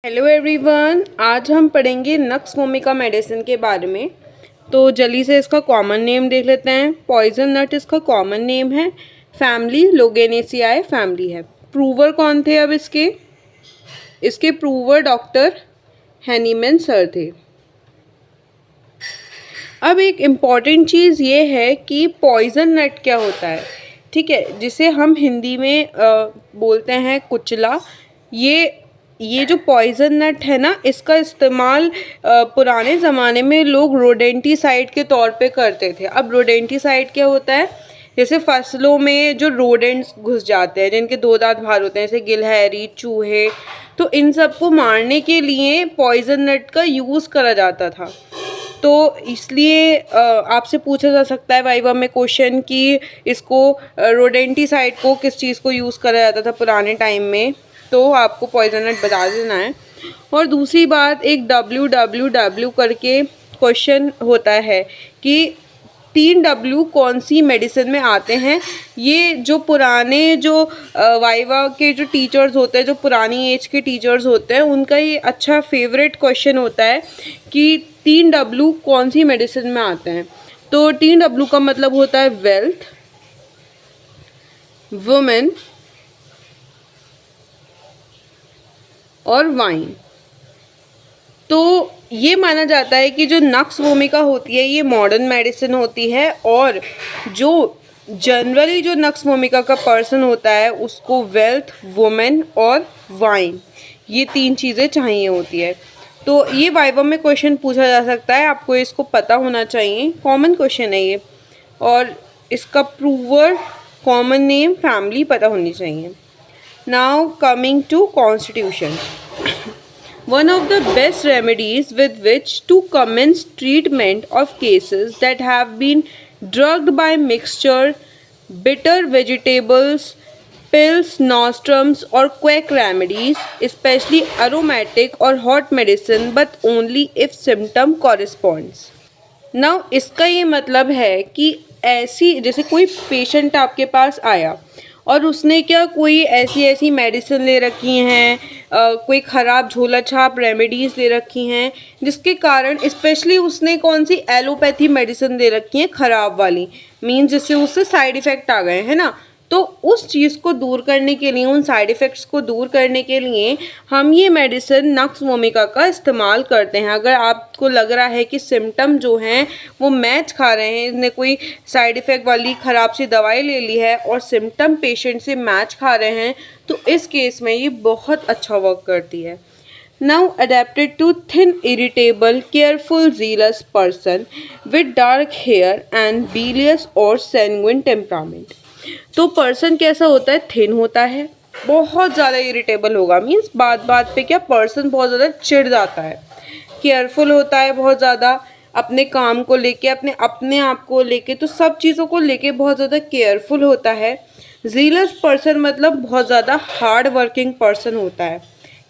Hello everyone, आज हम पढ़ेंगे नक्स वोमिका मेडिसिन के बारे में। तो जल्दी से इसका कॉमन नेम देख लेते हैं। पॉइजन नट इसका कॉमन नेम है। फैमिली लोगेनेसियाए फैमिली है। प्रूवर कौन थे अब इसके प्रूवर डॉक्टर हैनीमैन सर थे। अब एक इम्पॉर्टेंट चीज़ ये है कि पॉइजन नट क्या होता है, ठीक है, जिसे हम हिंदी में बोलते हैं कुचला। ये जो पॉइजन नट है ना, इसका इस्तेमाल पुराने ज़माने में लोग रोडेंटिसाइड के तौर पे करते थे। अब रोडेंटिसाइड क्या होता है, जैसे फसलों में जो रोडेंट्स घुस जाते हैं, जिनके दो दांत बाहर होते हैं, जैसे गिलहरी, चूहे, तो इन सबको मारने के लिए पॉइजन नट का यूज़ करा जाता था। तो इसलिए आपसे पूछा जा सकता है वाइवा में क्वेश्चन कि इसको रोडेंटिसाइड को किस चीज़ को यूज़ करा जाता था पुराने टाइम में, तो आपको पॉइजन नट बता देना है। और दूसरी बात, एक WWW करके क्वेश्चन होता है कि 3W कौन सी मेडिसिन में आते हैं। ये जो पुराने वाइवा के जो टीचर्स होते हैं, जो पुरानी एज के टीचर्स होते हैं, उनका ये अच्छा फेवरेट क्वेश्चन होता है कि 3W कौन सी मेडिसिन में आते हैं। तो 3W का मतलब होता है वेल्थ, वुमेन और वाइन। तो ये माना जाता है कि जो नक्स वोमिका होती है ये मॉडर्न मेडिसिन होती है, और जो जनरली जो नक्स वोमिका का पर्सन होता है उसको वेल्थ, वुमेन और वाइन, ये 3 चीज़ें चाहिए होती है। तो ये वाइवा में क्वेश्चन पूछा जा सकता है, आपको इसको पता होना चाहिए, कॉमन क्वेश्चन है ये। और इसका प्रूवर कॉमन नेम फैमिली पता होनी चाहिए। Now coming to constitution, one of the best remedies with which to commence treatment of cases that have been drugged by mixture, bitter vegetables, pills, nostrums or quack remedies, especially aromatic or hot medicine, but only if symptom corresponds. Now इसका ये मतलब है कि ऐसी, जैसे कोई patient आपके पास आया और उसने क्या कोई ऐसी मेडिसिन ले रखी हैं, कोई ख़राब झोला छाप रेमेडीज़ ले रखी हैं, जिसके कारण स्पेशली उसने कौन सी एलोपैथी मेडिसिन ले रखी है ख़राब वाली, मीन्स जिससे उससे साइड इफ़ेक्ट आ गए हैं ना। तो उस चीज़ को दूर करने के लिए, उन साइड इफ़ेक्ट्स को दूर करने के लिए हम ये मेडिसिन नक्स वोमिका का इस्तेमाल करते हैं। अगर आपको लग रहा है कि सिम्टम जो हैं वो मैच खा रहे हैं, इसने कोई साइड इफ़ेक्ट वाली ख़राब सी दवाई ले ली है और सिम्टम पेशेंट से मैच खा रहे हैं, तो इस केस में ये बहुत अच्छा वर्क करती है। Now adapted to thin, irritable, careful, zealous person with dark hair and bilious or sanguine temperament. तो पर्सन कैसा होता है, थिन होता है, बहुत ज़्यादा इरिटेबल होगा, मीन्स बात बात पे क्या पर्सन बहुत ज़्यादा चिढ़ जाता है। केयरफुल होता है बहुत ज़्यादा, अपने काम को लेके, अपने आप को लेके, तो सब चीज़ों को लेके बहुत ज़्यादा केयरफुल होता है। जीलस पर्सन मतलब बहुत ज़्यादा हार्ड वर्किंग पर्सन होता है।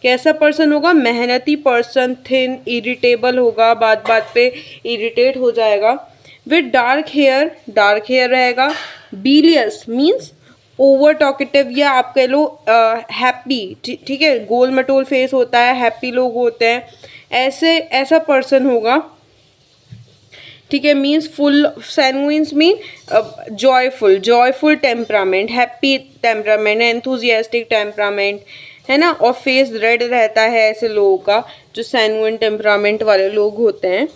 कैसा पर्सन होगा, मेहनती पर्सन, थिन, इरिटेबल होगा, बात बात पे इरिटेट हो जाएगा। विद डार्क हेयर रहेगा। बिलियस मीन्स ओवर टॉकेटिव, या आप कह लो हैप्पी, ठीक है, गोल मटोल फेस होता है, हैप्पी लोग होते हैं, ऐसा पर्सन होगा, ठीक है। Means full, sanguines mean joyful temperament, happy temperament, enthusiastic temperament, है ना। और फेस रेड रहता है ऐसे लोगों का, जो सैंग्विन टेम्परामेंट वाले लोग होते हैं।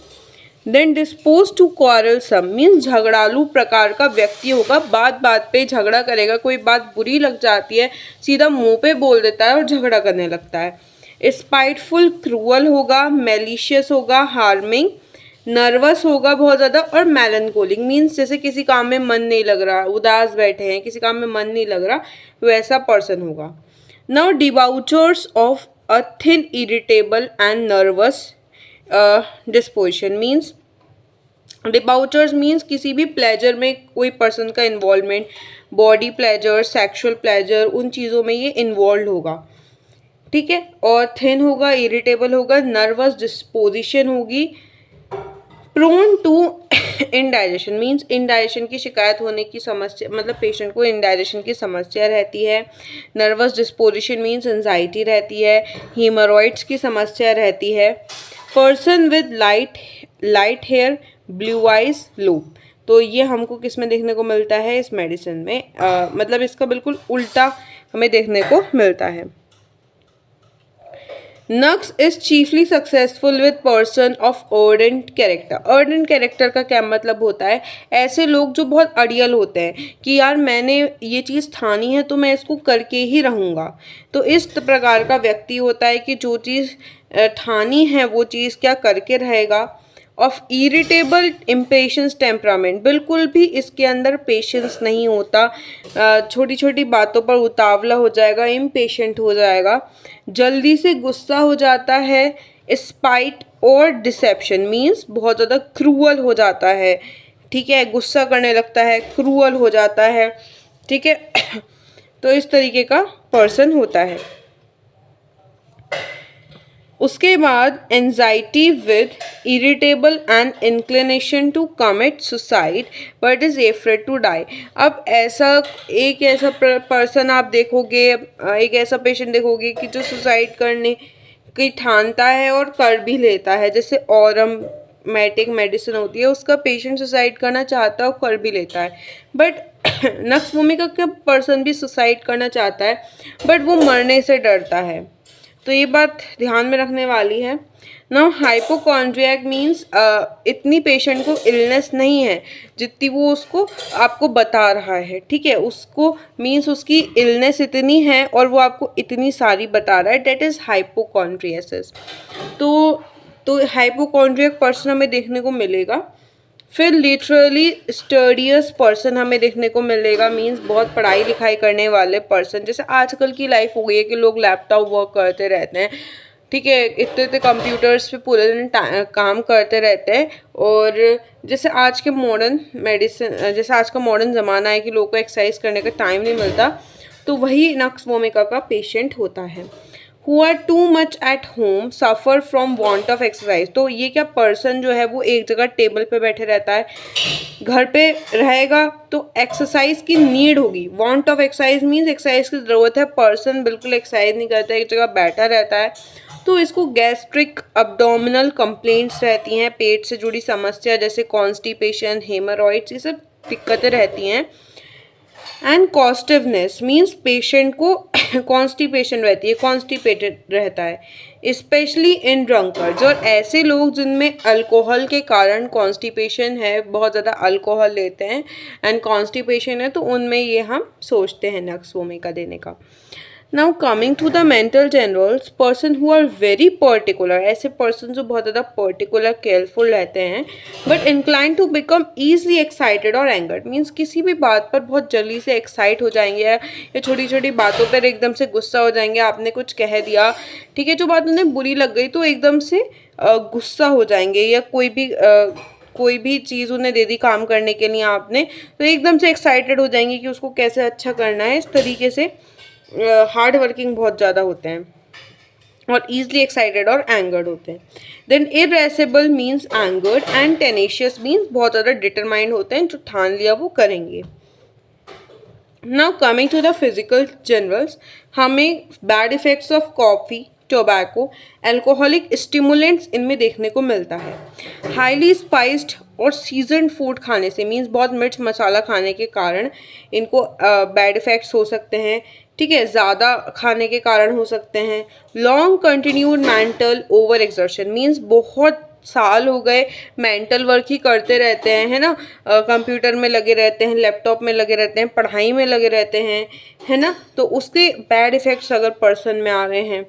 देन डिस्पोज टू क्वारलसम मीन्स झगड़ालू प्रकार का व्यक्ति होगा, बात बात पे झगड़ा करेगा, कोई बात बुरी लग जाती है सीधा मुंह पे बोल देता है और झगड़ा करने लगता है। स्पाइटफुल, क्रूअल होगा, मेलिशियस होगा, हार्मिंग, नर्वस होगा बहुत ज़्यादा, और मेलनकोलिक मीन्स जैसे किसी काम में मन नहीं लग रहा, उदास बैठे हैं, किसी काम में मन नहीं लग रहा, वैसा पर्सन होगा। Now debauchers of a thin, irritable and nervous disposition means, debauchers means किसी भी प्लेजर में कोई पर्सन का involvement, body pleasure, sexual pleasure, उन चीज़ों में ये इन्वॉल्व होगा, ठीक है। और थिन होगा, इरिटेबल होगा, नर्वस डिस्पोजिशन होगी, prone to indigestion means indigestion की शिकायत होने की समस्या, मतलब पेशेंट को इंडाइजेशन की समस्या रहती है। नर्वस डिस्पोजिशन मीन्स एंजाइटी रहती है। हीमोरॉइड्स की समस्या रहती है। Person with light hair, blue eyes, low. तो ये हमको किस में देखने को मिलता है, इस मेडिसिन में, मतलब इसका बिल्कुल उल्टा हमें देखने को मिलता है। Nux is chiefly successful with person of ardent character. Ardent character का क्या मतलब होता है, ऐसे लोग जो बहुत अड़ियल होते हैं कि यार मैंने ये चीज़ ठानी है तो मैं इसको करके ही रहूँगा। तो इस प्रकार का व्यक्ति होता है कि जो चीज़ ठानी है वो चीज़ क्या करके रहेगा। ऑफ इरिटेबल इम्पेशंस टेम्परामेंट, बिल्कुल भी इसके अंदर पेशेंस नहीं होता, छोटी छोटी बातों पर उतावला हो जाएगा, इम्पेशेंट हो जाएगा, जल्दी से गुस्सा हो जाता है। स्पाइट और डिसेप्शन मीन्स बहुत ज़्यादा क्रूअल हो जाता है, ठीक है, गुस्सा करने लगता है, क्रूअल हो जाता है, ठीक है। तो इस तरीके का पर्सन होता है। उसके बाद anxiety with irritable and inclination to commit suicide but is afraid to die. अब एक ऐसा पर्सन आप देखोगे, एक ऐसा पेशेंट देखोगे कि जो सुसाइड करने की ठानता है और कर भी लेता है। जैसे ऑरमेटिक मेडिसिन होती है, उसका पेशेंट सुसाइड करना चाहता है और कर भी लेता है। बट नक्स वोमिका का पर्सन भी सुसाइड करना चाहता है बट वो मरने से डरता है। तो ये बात ध्यान में रखने वाली है। नाउ हाइपोकॉन्ड्रियाक मीन्स इतनी पेशेंट को इलनेस नहीं है जितनी वो उसको आपको बता रहा है, ठीक है, उसको मीन्स उसकी इलनेस इतनी है और वो आपको इतनी सारी बता रहा है, डेट इज़ हाइपोकॉन्ड्रियासिस। तो हाइपोकॉन्ड्रियक पर्सन हमें देखने को मिलेगा। फिर लिटरली स्टडियस पर्सन हमें देखने को मिलेगा, मीन्स बहुत पढ़ाई लिखाई करने वाले पर्सन। जैसे आजकल की लाइफ हो गई है कि लोग लैपटॉप वर्क करते रहते हैं, ठीक है, इतने कंप्यूटर्स पे पूरे दिन काम करते रहते हैं। और जैसे आज का मॉडर्न ज़माना है कि लोगों को एक्सरसाइज करने का टाइम नहीं मिलता, तो वही नक्स वोमिका का पेशेंट होता है। who are too much at home suffer from want of exercise। तो ये क्या पर्सन जो है वो एक जगह टेबल पे बैठे रहता है, घर पे रहेगा तो एक्सरसाइज की नीड होगी। want of exercise means exercise की ज़रूरत है, पर्सन बिल्कुल एक्सरसाइज नहीं करता, एक जगह बैठा रहता है, तो इसको गैस्ट्रिक अब्डोमिनल कंप्लेंट्स रहती हैं, पेट से जुड़ी समस्या जैसे कॉन्स्टिपेशन, हेमोरॉइड्स, ये सब दिक्कतें रहती हैं। एंड कॉस्टिवनेस मीन्स पेशेंट को कॉन्स्टिपेशन रहती है, कॉन्स्टिपेटेड रहता है, स्पेशली इन ड्रंकर्स। और ऐसे लोग जिनमें अल्कोहल के कारण कॉन्स्टिपेशन है, बहुत ज़्यादा अल्कोहल लेते हैं एंड कॉन्स्टिपेशन है, तो उनमें ये हम सोचते हैं नक्स वोमिका देने का। Now coming to the mental generals, person who are very particular, ऐसे पर्सन जो बहुत ज़्यादा पर्टिकुलर केयरफुल रहते हैं, but incline to become easily excited और एंगर्ड मीन्स किसी भी बात पर बहुत जल्दी से एक्साइट हो जाएंगे या छोटी छोटी बातों पर एकदम से गुस्सा हो जाएंगे। आपने कुछ कह दिया, ठीक है, जो बात उन्हें बुरी लग गई तो एकदम से गुस्सा हो जाएंगे, या कोई भी चीज़ उन्हें दे दी काम करने के लिए आपने, तो एकदम से एक्साइटेड हो जाएंगे कि उसको कैसे अच्छा करना है। इस तरीके से हार्ड वर्किंग बहुत ज़्यादा होते हैं और ईजली एक्साइटेड और एंगर्ड होते हैं। Then irascible means angered and tenacious means बहुत ज़्यादा डिटरमाइंड होते हैं, जो ठान लिया वो करेंगे। Now coming to the physical generals, हमें bad effects of coffee, tobacco, alcoholic stimulants इनमें देखने को मिलता है। हाईली स्पाइस्ड और सीजनड फूड खाने से मीन्स बहुत मिर्च मसाला खाने के कारण इनको बैड इफ़ेक्ट्स हो सकते हैं, ठीक है, ज़्यादा खाने के कारण हो सकते हैं। Long continued mental over exertion means बहुत साल हो गए मेंटल वर्क ही करते रहते हैं, है ना, कंप्यूटर में लगे रहते हैं, लैपटॉप में लगे रहते हैं, पढ़ाई में लगे रहते हैं, है ना, तो उसके बैड इफ़ेक्ट्स अगर पर्सन में आ रहे हैं।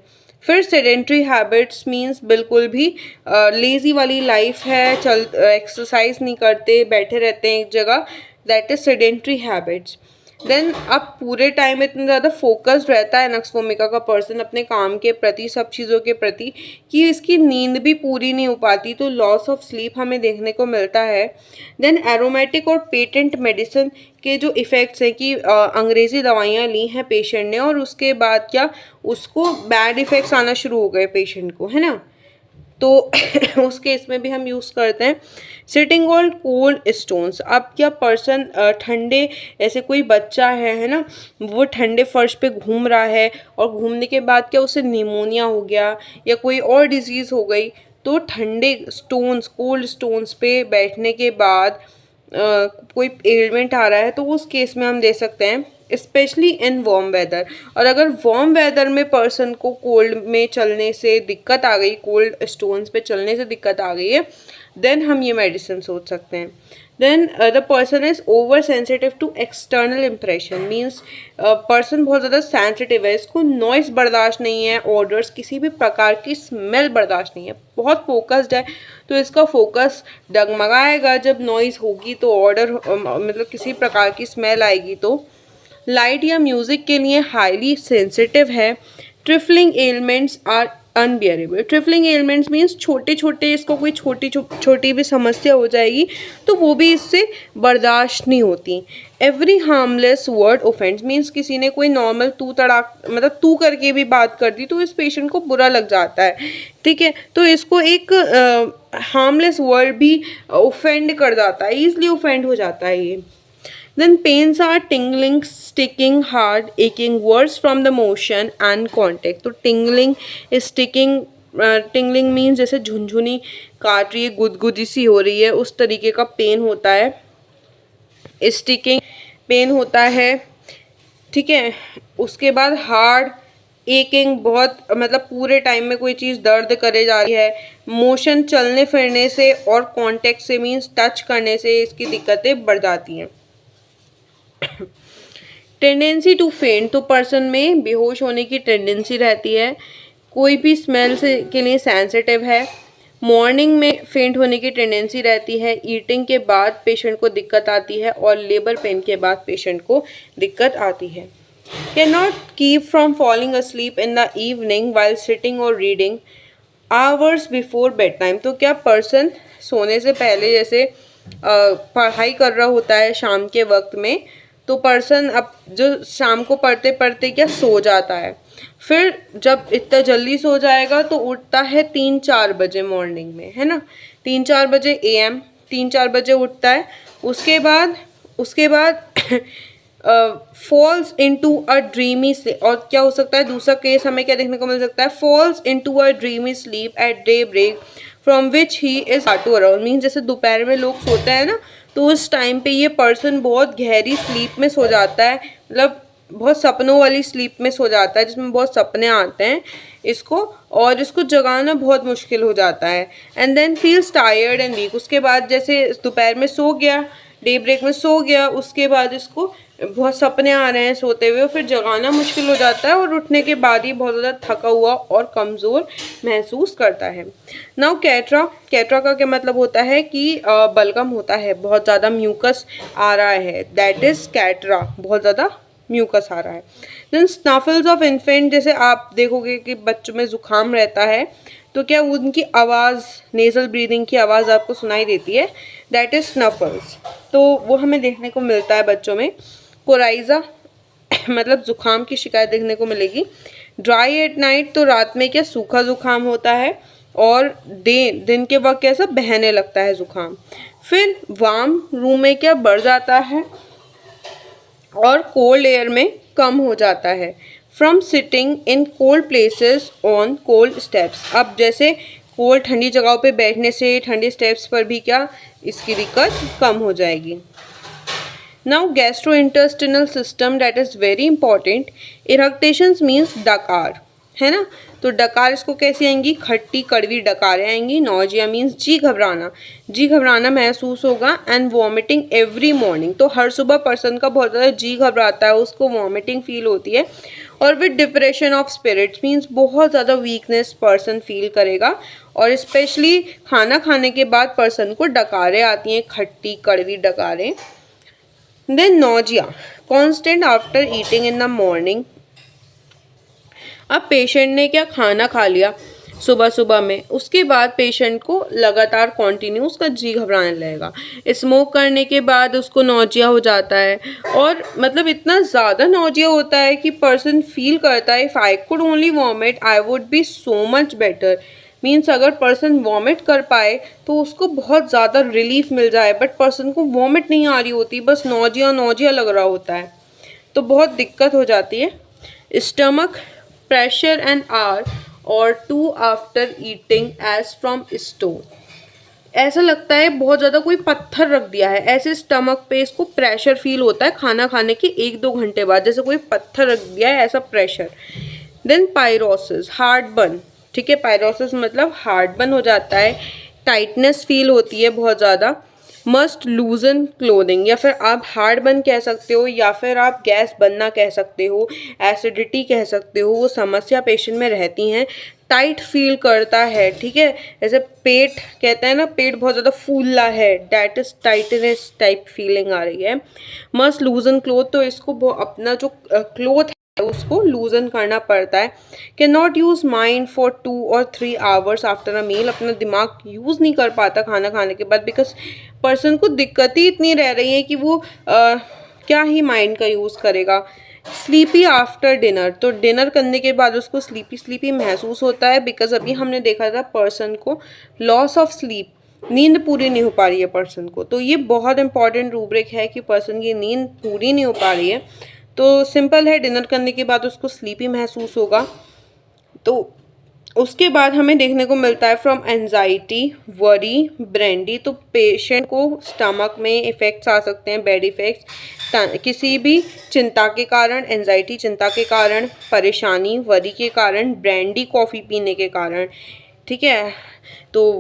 फिर सेडेंट्री हैबिट्स मीन्स बिल्कुल भी लेज़ी वाली लाइफ है, एक्सरसाइज नहीं करते, बैठे रहते हैं एक जगह, that is sedentary habits. Then अब पूरे टाइम इतना ज़्यादा फोकस्ड रहता है नक्स वोमिका का पर्सन अपने काम के प्रति, सब चीज़ों के प्रति, कि इसकी नींद भी पूरी नहीं हो पाती, तो लॉस ऑफ स्लीप हमें देखने को मिलता है। देन एरोमेटिक और पेटेंट मेडिसिन के जो इफ़ेक्ट्स हैं कि अंग्रेज़ी दवाइयाँ ली हैं पेशेंट ने और उसके बाद क्या उसको बैड इफ़ेक्ट्स आना शुरू हो गए पेशेंट को, है ना, तो उस केस में भी हम यूज़ करते हैं सिटिंग ऑन कोल्ड स्टोन्स। अब क्या पर्सन ठंडे, ऐसे कोई बच्चा है ना, वो ठंडे फर्श पे घूम रहा है और घूमने के बाद क्या उसे निमोनिया हो गया या कोई और डिजीज़ हो गई, तो ठंडे स्टोन्स, कोल्ड स्टोन्स पे बैठने के बाद कोई एलिमेंट आ रहा है तो उस केस में हम दे सकते हैं स्पेशली इन वार्म वेदर। और अगर वार्म वेदर में पर्सन को कोल्ड में चलने से दिक्कत आ गई, कोल्ड स्टोन्स पे चलने से दिक्कत आ गई है, देन हम ये मेडिसिन सोच सकते हैं। Then the person is over sensitive to external impression, means person बहुत ज़्यादा सेंसिटिव है, इसको नॉइस बर्दाश्त नहीं है, ऑर्डर्स, किसी भी प्रकार की स्मेल बर्दाश्त नहीं है, बहुत फोकस्ड है, तो इसका फोकस डगमगाएगा जब नॉइज़ होगी, तो ऑर्डर मतलब किसी प्रकार की स्मेल आएगी। तो लाइट या म्यूज़िक के लिए हाईली सेंसिटिव है। Trifling elements are unbearable. Trifling elements means छोटे छोटे, इसको कोई छोटी भी समस्या हो जाएगी तो वो भी इससे बर्दाश्त नहीं होती। Every harmless word offence, means किसी ने कोई नॉर्मल तू तड़ाक मतलब तू करके भी बात कर दी तो इस पेशेंट को बुरा लग जाता है, ठीक है, तो इसको एक हार्मलेस वर्ड भी ऑफेंड कर जाता है, ईजिली ऑफेंड हो जाता है ये। Then pains are tingling, sticking, hard, aching, worse from the motion and contact. तो tingling, sticking, tingling means जैसे झुनझुनी काट रही है, गुदगुदी सी हो रही है, उस तरीके का पेन होता है। स्टिकिंग पेन होता है, ठीक है। उसके बाद हार्ड, एकिंग, बहुत मतलब पूरे टाइम में कोई चीज़ दर्द करे जा रही है। मोशन चलने फिरने से और कॉन्टेक्ट से मीन्स टच करने से इसकी दिक्कतें बढ़ जाती हैं। टेंडेंसी टू फेंट, तो पर्सन में बेहोश होने की टेंडेंसी रहती है। कोई भी स्मेल से के लिए सेंसिटिव है। मॉर्निंग में फेंट होने की टेंडेंसी रहती है। ईटिंग के बाद पेशेंट को दिक्कत आती है और लेबर पेन के बाद पेशेंट को दिक्कत आती है। Can not keep from falling asleep in the evening while sitting और reading hours before bed time, तो क्या पर्सन सोने से पहले जैसे पढ़ाई कर रहा होता है शाम के वक्त में, तो पर्सन अब जो शाम को पढ़ते पढ़ते क्या सो जाता है, फिर जब इतना जल्दी सो जाएगा तो उठता है 3-4 बजे मॉर्निंग में, है ना, 3-4 बजे AM, 3-4 बजे उठता है। उसके बाद false into a dreamy sleep, और क्या हो सकता है दूसरा केस हमें क्या देखने को मिल सकता है, falls into a dreamy sleep at daybreak from which he is to around, mean जैसे दोपहर में लोग सोते हैं ना, तो उस टाइम पे ये पर्सन बहुत गहरी स्लीप में सो जाता है, मतलब बहुत सपनों वाली स्लीप में सो जाता है जिसमें बहुत सपने आते हैं इसको, और इसको जगाना बहुत मुश्किल हो जाता है। And then feels tired and weak, उसके बाद जैसे दोपहर में सो गया, डे ब्रेक में सो गया, उसके बाद इसको बहुत सपने आ रहे हैं सोते हुए, और फिर जगाना मुश्किल हो जाता है और उठने के बाद ही बहुत ज़्यादा थका हुआ और कमज़ोर महसूस करता है। नाउ कैट्रा, कैट्रा का क्या मतलब होता है कि बलगम होता है, बहुत ज़्यादा म्यूकस आ रहा है, दैट इज़ कैट्रा, बहुत ज़्यादा म्यूकस आ रहा है। देन स्नफल्स ऑफ इन्फेंट, जैसे आप देखोगे कि बच्चों में ज़ुकाम रहता है तो क्या उनकी आवाज़, नेज़ल ब्रीदिंग की आवाज़ आपको सुनाई देती है, दैट इज़ स्नफल्स, तो वो हमें देखने को मिलता है बच्चों में। कोराइज़ा मतलब ज़ुकाम की शिकायत देखने को मिलेगी। ड्राई एट नाइट, तो रात में क्या सूखा ज़ुकाम होता है, और दिन के वक्त कैसा बहने लगता है ज़ुकाम। फिर वार्म रूम में क्या बढ़ जाता है और कोल्ड एयर में कम हो जाता है। From sitting in cold places on cold steps, अब जैसे कोल्ड ठंडी जगहों पे बैठने से ठंडे स्टेप्स पर भी क्या इसकी दिक्कत कम हो जाएगी। Now gastrointestinal system, that is very important. Eructations means डकार, है ना, तो डकार इसको कैसी आएंगी, खट्टी कड़वी डकारें आएंगी। नॉजिया मीन्स जी घबराना महसूस होगा। एंड वॉमिटिंग एवरी मॉर्निंग, तो हर सुबह पर्सन का बहुत ज़्यादा जी घबराता है, उसको वॉमिटिंग फील होती है। और with depression of spirits means बहुत ज़्यादा वीकनेस पर्सन फील करेगा, और स्पेशली खाना खाने के बाद पर्सन को डकारें आती हैं, खट्टी कड़वी डकारें। Then nausea constant after eating in the morning, अब पेशेंट ने क्या खाना खा लिया सुबह में, उसके बाद पेशेंट को लगातार कॉन्टिन्यू उसका जी घबराने लगेगा। स्मोक करने के बाद उसको नॉजिया हो जाता है, और मतलब इतना ज़्यादा नॉजिया होता है कि पर्सन फील करता है if I could only vomit I would be so much better, means अगर पर्सन वॉमिट कर पाए तो उसको बहुत ज़्यादा रिलीफ मिल जाए, बट पर्सन को वॉमिट नहीं आ रही होती, बस नोजिया नोजिया लग रहा होता है, तो बहुत दिक्कत हो जाती है। स्टमक प्रेशर एन आवर और 2 after eating as from stone. ऐसा लगता है बहुत ज़्यादा कोई पत्थर रख दिया है, ऐसे स्टमक पे इसको प्रेशर फील होता है खाना खाने के 1-2 घंटे बाद, जैसे कोई पत्थर रख दिया है ऐसा pressure. Then pyrosis, heartburn, ठीक है, पायरोसिस मतलब हार्ट बर्न हो जाता है, टाइटनेस फील होती है बहुत ज़्यादा। मस्ट लूजन क्लोथिंग, या फिर आप हार्ट बर्न कह सकते हो, या फिर आप गैस बनना कह सकते हो, एसिडिटी कह सकते हो, वो समस्या पेशेंट में रहती हैं। टाइट फील करता है, ठीक है, जैसे पेट कहते हैं ना, पेट बहुत ज़्यादा फूला है, that is tightness type feeling आ रही है। मस्ट लूजन क्लोथ, तो इसको अपना जो क्लोथ है उसको लूजन करना पड़ता है। Can not use mind for 2 और 3 आवर्स आफ्टर अ मील, अपना दिमाग यूज़ नहीं कर पाता खाना खाने के बाद, बिकॉज पर्सन को दिक्कत ही इतनी रह रही है कि वो क्या ही माइंड का यूज़ करेगा। स्लीपी आफ्टर डिनर, तो डिनर करने के बाद उसको स्लीपी स्लीपी महसूस होता है, बिकॉज अभी हमने देखा था पर्सन को लॉस ऑफ स्लीप, नींद पूरी नहीं हो पा रही है पर्सन को, तो ये बहुत इंपॉर्टेंट रूब्रिक है कि पर्सन की नींद पूरी नहीं हो पा रही है। तो सिंपल है, डिनर करने के बाद उसको स्लीपी महसूस होगा। तो उसके बाद हमें देखने को मिलता है फ्रॉम एंजाइटी, वरी, ब्रेंडी, तो पेशेंट को स्टमक में इफ़ेक्ट्स आ सकते हैं, बैड इफ़ेक्ट्स किसी भी चिंता के कारण, एंजाइटी चिंता के कारण, परेशानी वरी के कारण, ब्रेंडी कॉफ़ी पीने के कारण, ठीक है, तो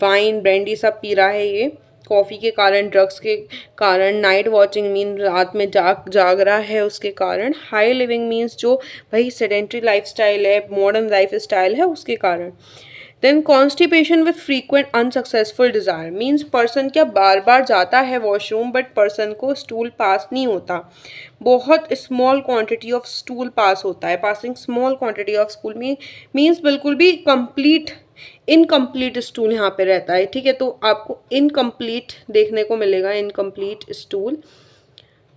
वाइन ब्रेंडी सब पी रहा है ये कॉफ़ी के कारण, ड्रग्स के कारण, नाइट वॉचिंग मीन रात में जाग रहा है उसके कारण, हाई लिविंग मीन्स जो भाई सेडेंट्री लाइफस्टाइल है, मॉडर्न लाइफ स्टाइल है उसके कारण। Then constipation with frequent unsuccessful desire, means person क्या बार बार जाता है वॉशरूम बट पर्सन को स्टूल पास नहीं होता, बहुत small quantity of stool pass होता है, passing small quantity of stool means बिल्कुल भी कंप्लीट इनकम्प्लीट स्टूल यहाँ पे रहता है, ठीक है, तो आपको इनकम्प्लीट देखने को मिलेगा, इनकम्प्लीट स्टूल।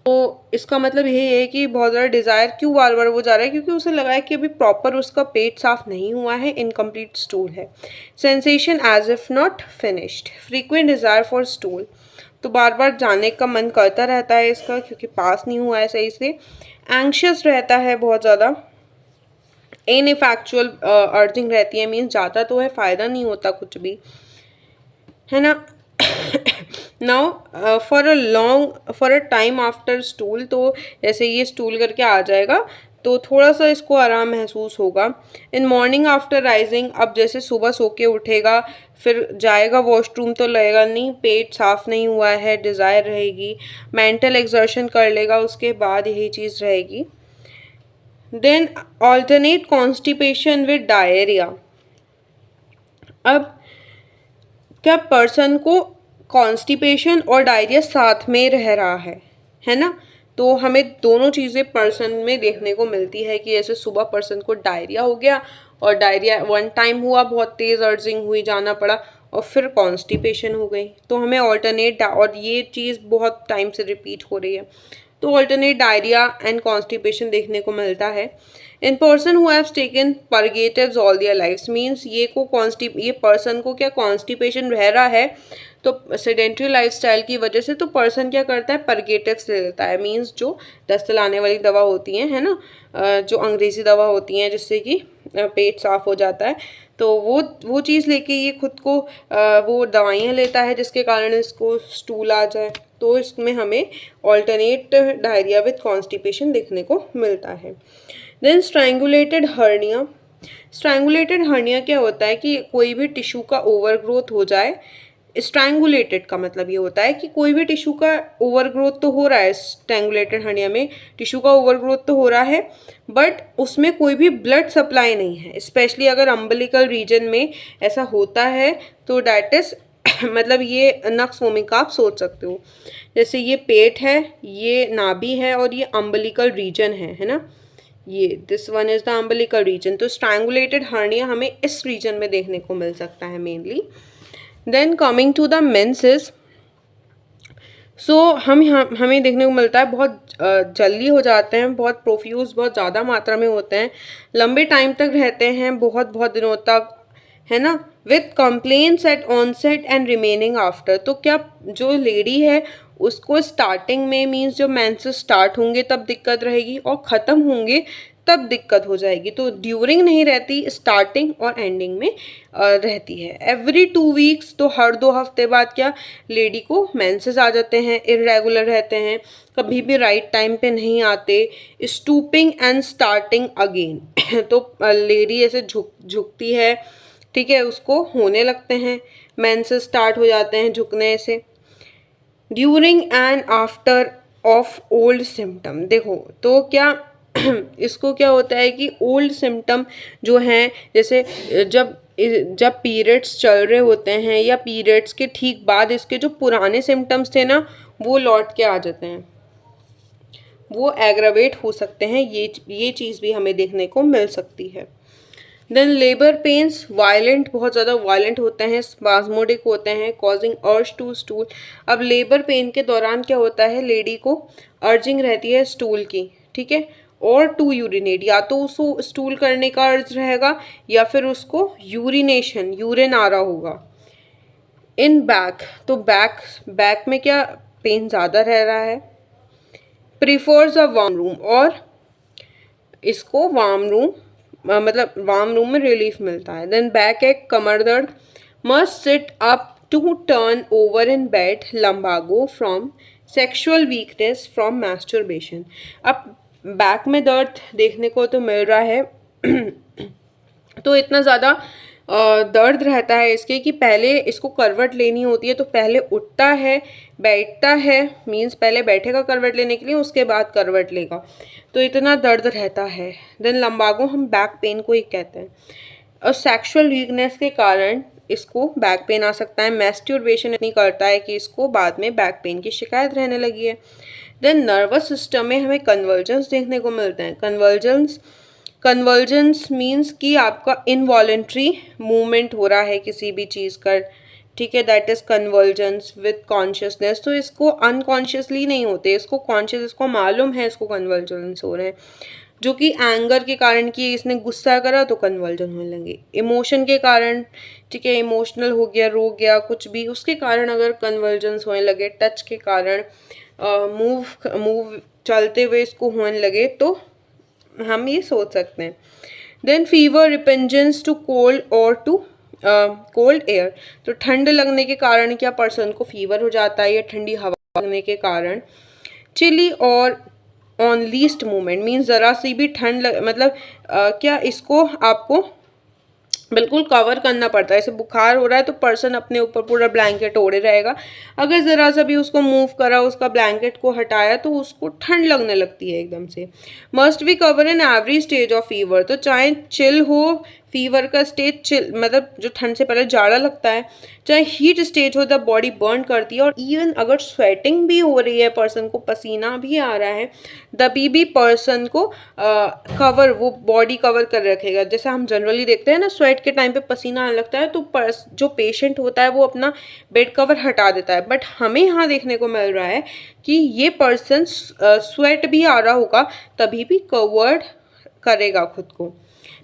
तो इसका मतलब यही है कि बहुत ज़्यादा डिज़ायर क्यों बार बार वो जा रहा है, क्योंकि उसे लगा है कि अभी प्रॉपर उसका पेट साफ नहीं हुआ है, इनकम्प्लीट स्टूल है। Sensation as if not finished, frequent desire for stool, तो बार बार जाने का मन करता रहता है इसका क्योंकि पास नहीं हुआ है सही से। एंग्शियस रहता है बहुत ज़्यादा, इनइफेक्चुअल अर्जिंग रहती है, मीन्स जाता तो है, फ़ायदा नहीं होता कुछ भी, है ना। Now for a time after stool, तो जैसे ये स्टूल करके आ जाएगा तो थोड़ा सा इसको आराम महसूस होगा। इन मॉर्निंग आफ्टर राइजिंग, अब जैसे सुबह सो के उठेगा फिर जाएगा वॉशरूम तो लगेगा नहीं, पेट साफ नहीं हुआ है, डिज़ायर रहेगी। मेंटल एक्सर्शन कर लेगा उसके बाद यही चीज़ रहेगी। Then alternate constipation with diarrhoea, अब क्या पर्सन को कॉन्स्टिपेशन और डायरिया साथ में रह रहा है ना, तो हमें दोनों चीज़ें पर्सन में देखने को मिलती है कि जैसे सुबह पर्सन को डायरिया हो गया और डायरिया वन टाइम हुआ, बहुत तेज़ अर्जिंग हुई, जाना पड़ा, और फिर कॉन्स्टिपेशन हो गई, तो हमें ऑल्टरनेट, और ये चीज़ बहुत टाइम से रिपीट हो रही है, तो ऑल्टरनेट डायरिया एंड कॉन्स्टिपेशन देखने को मिलता है। In person who have taken purgatives all their lives, means ये पर्सन को क्या कॉन्स्टिपेशन रह रहा है, तो सेडेंट्री लाइफस्टाइल की वजह से तो पर्सन क्या करता है, परगेटिव्स ले लेता है, मीन्स जो दस्त लाने वाली दवा होती हैं, है ना, जो अंग्रेज़ी दवा होती हैं जिससे कि पेट साफ हो जाता है, तो वो चीज़ लेके ये खुद को वो दवाइयाँ लेता है जिसके कारण इसको स्टूल आ जाए, तो इसमें हमें ऑल्टरनेट डायरिया विथ कॉन्स्टिपेशन देखने को मिलता है। Then strangulated hernia, strangulated hernia क्या होता है कि कोई भी टिश्यू का ओवरग्रोथ हो जाए, स्ट्रैंगुलेटेड का मतलब ये होता है कि कोई भी टिश्यू का ओवरग्रोथ तो हो रहा है, स्ट्रैंगुलेटेड हर्निया में टिश्यू का ओवरग्रोथ तो हो रहा है बट उसमें कोई भी ब्लड सप्लाई नहीं है, स्पेशली अगर अम्बिलिकल रीजन में ऐसा होता है तो डैट इज़ मतलब ये नक्स वोमिका आप सोच सकते हो, जैसे ये पेट है, ये नाभि है और ये अम्बिलिकल रीजन है ना, ये this one is the umbilical region, तो स्ट्रैंगुलेटेड हर्निया हमें इस रीजन में देखने को मिल सकता है mainly. Then coming to the menses, so हमें देखने को मिलता है बहुत जल्दी हो जाते हैं, बहुत प्रोफ्यूज, बहुत ज़्यादा मात्रा में होते हैं, लंबे टाइम तक रहते हैं, बहुत बहुत दिनों तक, है ना, with complaints at onset and remaining after. तो क्या जो लेडी है उसको स्टार्टिंग में मीन्स जो मेंसेस स्टार्ट होंगे तब दिक्कत रहेगी और ख़त्म होंगे तब दिक्कत हो जाएगी। तो ड्यूरिंग नहीं रहती, स्टार्टिंग और एंडिंग में रहती है। एवरी 2 वीक्स, तो हर 2 हफ्ते बाद क्या लेडी को मेंसेस आ जाते हैं, इरेगुलर रहते हैं, कभी भी राइट टाइम पे नहीं आते। स्टूपिंग एंड स्टार्टिंग अगेन तो लेडी ऐसे झुकती है, ठीक है, उसको होने लगते हैं मेंसेस, स्टार्ट हो जाते हैं झुकने से। During and after of old symptom, देखो तो क्या इसको क्या होता है कि ओल्ड सिम्टम जो हैं, जैसे जब जब पीरियड्स चल रहे होते हैं या पीरियड्स के ठीक बाद इसके जो पुराने सिम्टम्स थे ना वो लौट के आ जाते हैं, वो एग्रावेट हो सकते हैं। ये चीज़ भी हमें देखने को मिल सकती है। देन लेबर पेन्स वायलेंट, बहुत ज़्यादा वायलेंट होते हैं, स्पाज्मोडिक होते हैं, कॉजिंग अर्ज टू स्टूल। अब लेबर पेन के दौरान क्या होता है, लेडी को अर्जिंग रहती है स्टूल की, ठीक है, और टू यूरिनेट, या तो उसको स्टूल करने का अर्ज रहेगा या फिर उसको यूरिनेशन, यूरिन आ रहा होगा। इन बैक, तो बैक में क्या पेन ज़्यादा रह रहा है। प्रीफर्स अ वार्म रूम, और इसको वार्म रूम मतलब वार्म रूम में रिलीफ मिलता है। देन बैक एक, कमर दर्द, must sit up to turn over in bed, lumbago from sexual weakness from masturbation. अब बैक में दर्द देखने को तो मिल रहा है तो इतना ज़्यादा दर्द रहता है इसके कि पहले इसको करवट लेनी होती है, तो पहले उठता है, बैठता है, मीन्स पहले बैठेगा करवट लेने के लिए, उसके बाद करवट लेगा, तो इतना दर्द रहता है। देन लंबागो हम बैक पेन को ही कहते हैं, और सेक्सुअल वीकनेस के कारण इसको बैक पेन आ सकता है। मैस्टरबेशन इतनी करता है कि इसको बाद में बैक पेन की शिकायत रहने लगी है। देन नर्वस सिस्टम में हमें कन्वर्जेंस देखने को मिलते हैं। कन्वर्जेंस मीन्स कि आपका इनवॉलेंट्री मूवमेंट हो रहा है किसी भी चीज़ का, ठीक है, that is convergence with consciousness. तो इसको अनकॉन्शियसली नहीं होते, इसको कॉन्शियस, इसको मालूम है इसको कन्वर्जेंस हो रहे हैं, जो कि एंगर के कारण कि इसने गुस्सा करा तो कन्वर्जन होने लगे। इमोशन के कारण, ठीक है, इमोशनल हो गया, रो गया, कुछ भी, उसके कारण अगर कन्वर्जेंस होने लगे, टच के कारण, मूव चलते हुए इसको होने लगे, तो हम ये सोच सकते हैं। देन फीवर, रिपेंजेंस टू कोल्ड और टू कोल्ड एयर, तो ठंड लगने के कारण क्या पर्सन को फीवर हो जाता है या ठंडी हवा लगने के कारण। चिली और ऑन लीस्ट मूवमेंट मीन्स ज़रा सी भी ठंड मतलब क्या इसको आपको बिल्कुल कवर करना पड़ता है। जैसे बुखार हो रहा है तो पर्सन अपने ऊपर पूरा ब्लैंकेट ओढ़े रहेगा, अगर ज़रा सा भी उसको मूव करा, उसका ब्लैंकेट को हटाया, तो उसको ठंड लगने लगती है एकदम से। Must be cover in every stage of fever, तो चाहे चिल हो, फीवर का स्टेज चिल मतलब जो ठंड से पहले जाड़ा लगता है, चाहे हीट स्टेज हो, द बॉडी बर्न करती है, और इवन अगर स्वेटिंग भी हो रही है, पर्सन को पसीना भी आ रहा है, तभी भी पर्सन को कवर, वो बॉडी कवर कर रखेगा। जैसे हम जनरली देखते हैं ना, स्वेट के टाइम पे पसीना आने लगता है तो जो पेशेंट होता है वो अपना बेड कवर हटा देता है, बट हमें यहाँ देखने को मिल रहा है कि ये पर्सन स्वेट भी आ रहा होगा तभी भी कवर्ड करेगा खुद को।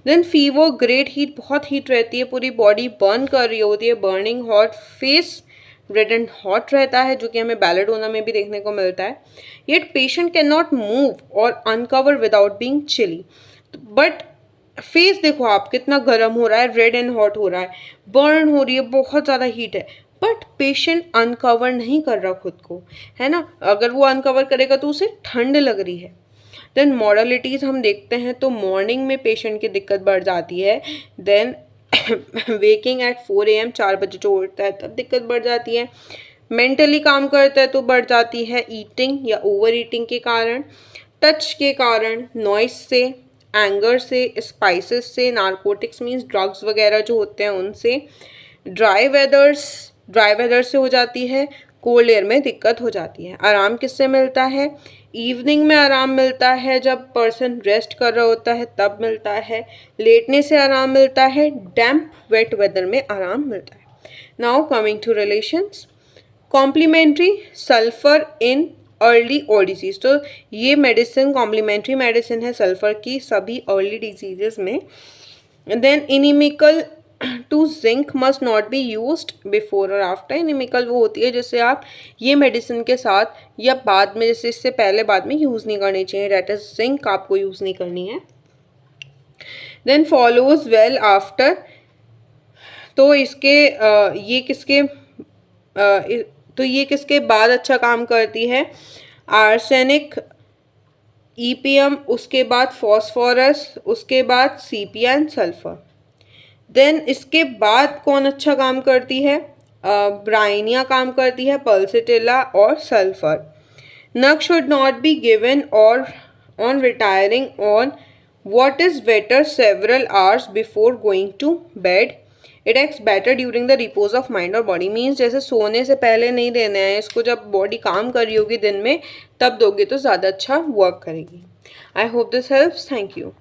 देन फीवर, ग्रेट हीट, बहुत हीट रहती है, पूरी बॉडी बर्न कर रही होती है, burning hot, face red and hot रहता है, जो कि हमें बैलेडोना में भी देखने को मिलता है। Yet patient can not move और uncover without being chilly, but face देखो आप कितना गर्म हो रहा है, रेड एंड हॉट हो रहा है, बर्न हो रही है, बहुत ज़्यादा हीट है, बट पेशेंट अनकवर नहीं कर रहा खुद को, है ना, अगर वो अनकवर करेगा तो उसे ठंड लग रही है। देन मॉडलिटीज़ हम देखते हैं तो मॉर्निंग में पेशेंट की दिक्कत बढ़ जाती है। देन वेकिंग एट 4 AM, 4 बजे जो उठता है तब दिक्कत बढ़ जाती है। मेंटली काम करता है तो बढ़ जाती है ईटिंग या ओवर ईटिंग के कारण, टच के कारण, नॉइस से, एंगर से, स्पाइसेस से, नारकोटिक्स मीन्स ड्रग्स वगैरह जो होते हैं उनसे, ड्राई वेदर से हो जाती है, कोल्ड एयर में दिक्कत हो जाती है। आराम किससे मिलता है? इवनिंग में आराम मिलता है, जब पर्सन रेस्ट कर रहा होता है तब मिलता है। लेटने से आराम मिलता है, डैम्प वेट वेदर में आराम मिलता है। Now coming to relations, complementary sulphur in early or disease, तो ये मेडिसिन कॉम्प्लीमेंट्री मेडिसिन है सल्फर की सभी अर्ली डिजीजेस में। Then inimical to zinc must not be used before or after. Inimical वो होती है जिससे आप ये मेडिसिन के साथ या बाद में, जैसे इससे पहले बाद में यूज़ नहीं करनी चाहिए। डेट इज जिंक आपको यूज़ नहीं करनी है। देन फॉलोज वेल आफ्टर, तो इसके ये किसके बाद अच्छा काम करती है? आर्सेनिक, ईपीएम, उसके बाद फॉस्फोरस, उसके बाद सीपिया एंड सल्फर। देन इसके बाद कौन अच्छा काम करती है? ब्राइनिया काम करती है, पल्सिटिला और सल्फर। नक शुड नॉट बी गिवन और on retiring on what is better several hours before going to bed. It acts better during the repose of mind or body. Means जैसे सोने से पहले नहीं देना है इसको, जब बॉडी काम कर रही होगी दिन में तब दोगे तो ज़्यादा अच्छा वर्क करेगी। I hope this helps. Thank you.